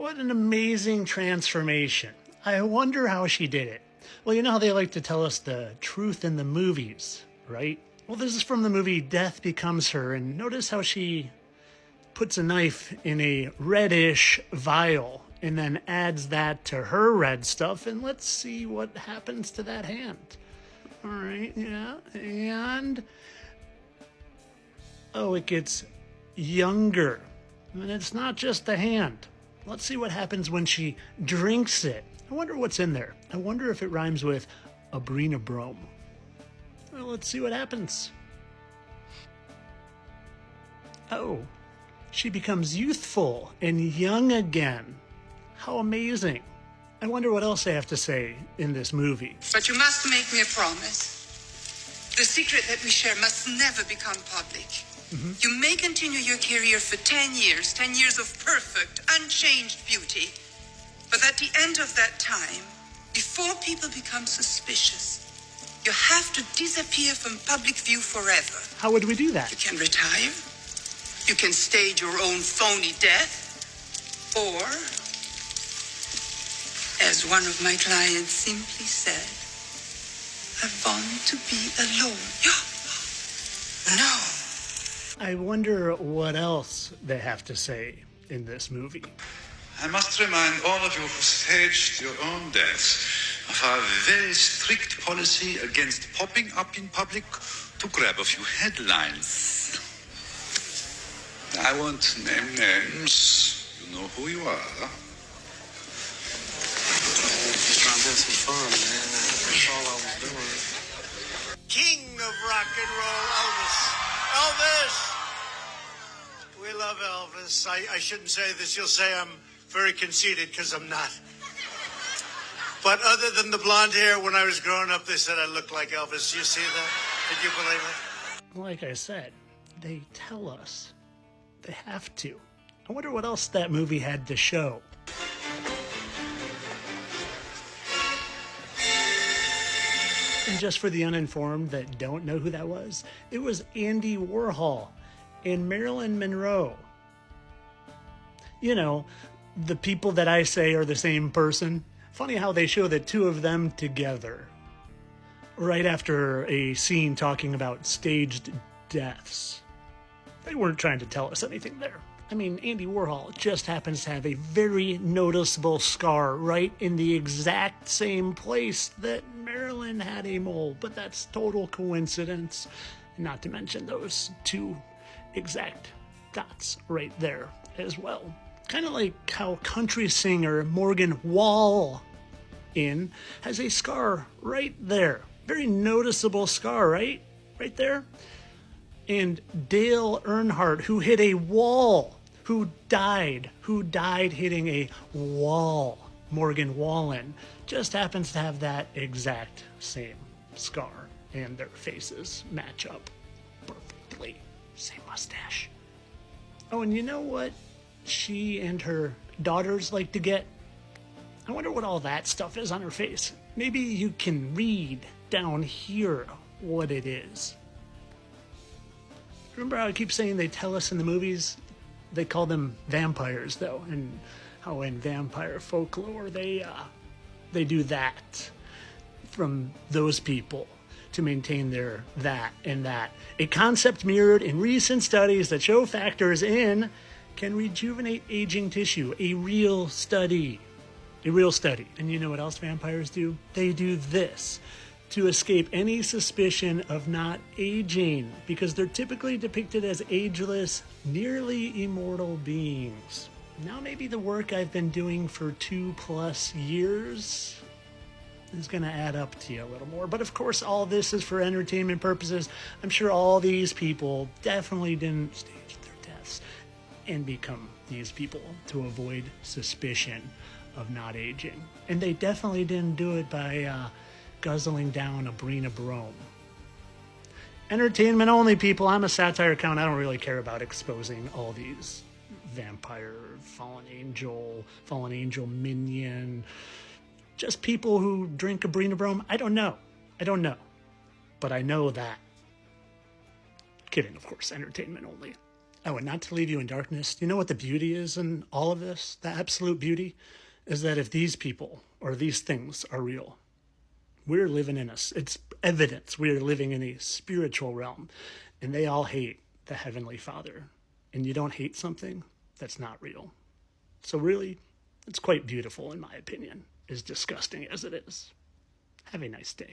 What an amazing transformation. I wonder how she did it. Well, you know how they like to tell us the truth in the movies, right? Well, this is from the movie Death Becomes Her, and notice how she puts a knife in a reddish vial and then adds that to her red stuff, and let's see what happens to that hand. All right, yeah, and oh, it gets younger. And it's not just the hand. Let's see what happens when she drinks it. I wonder what's in there. I wonder if it rhymes with abrenobrome. Well, let's see what happens. Oh, she becomes youthful and young again. How amazing. I wonder what else they have to say in this movie. But you must make me a promise. The secret that we share must never become public. You may continue your career for 10 years, 10 years of perfect, unchanged beauty. But at the end of that time, before people become suspicious, you have to disappear from public view forever. How would we do that? You can retire. You can stage your own phony death. Or, as one of my clients simply said, I want to be alone. No. I wonder what else they have to say in this movie. I must remind all of you who staged your own deaths of our very strict policy against popping up in public to grab a few headlines. I won't name names. You know who you are. Just trying to have some fun, man. That's all I was doing. King of rock and roll, Elvis. Elvis! We love Elvis. I shouldn't say this. You'll say I'm very conceited because I'm not. But other than the blonde hair, when I was growing up, they said I looked like Elvis. You see that? Did you believe it? Like I said, they tell us. They have to. I wonder what else that movie had to show. And just for the uninformed that don't know who that was, it was Andy Warhol and Marilyn Monroe. You know, the people that I say are the same person. Funny how they show the two of them together right after a scene talking about staged deaths. They weren't trying to tell us anything there. I mean, Andy Warhol just happens to have a very noticeable scar right in the exact same place that Marilyn had a mole, but that's total coincidence. Not to mention those two exact dots right there as well. Kind of like how country singer Morgan Wallen has a scar right there. Very noticeable scar, right? Right there. And Dale Earnhardt, who hit a wall, who died hitting a wall. Morgan Wallen just happens to have that exact same scar, and their faces match up perfectly. Same mustache. Oh, and you know what she and her daughters like to get? I wonder what all that stuff is on her face. Maybe you can read down here what it is. Remember how I keep saying they tell us in the movies? They call them vampires, though, and how in vampire folklore they do that from those people to maintain their that and that. A concept mirrored in recent studies that show factors in can rejuvenate aging tissue. A real study. A real study. And you know what else vampires do? They do this to escape any suspicion of not aging, because they're typically depicted as ageless, nearly immortal beings. Now maybe the work I've been doing for 2+ years is going to add up to you a little more. But of course, all this is for entertainment purposes. I'm sure all these people definitely didn't stage their deaths and become these people to avoid suspicion of not aging. And they definitely didn't do it by guzzling down abrenobrome. Entertainment only, people. I'm a satire account. I don't really care about exposing all these vampire, fallen angel minion, just people who drink abrenobrome. I don't know. But I know that. Kidding, of course. Entertainment only. Oh, and not to leave you in darkness, you know what the beauty is in all of this? The absolute beauty is that if these people or these things are real, we're living in it's evidence we are living in a spiritual realm, and they all hate the Heavenly Father. And you don't hate something that's not real. So really, it's quite beautiful in my opinion, as disgusting as it is. Have a nice day.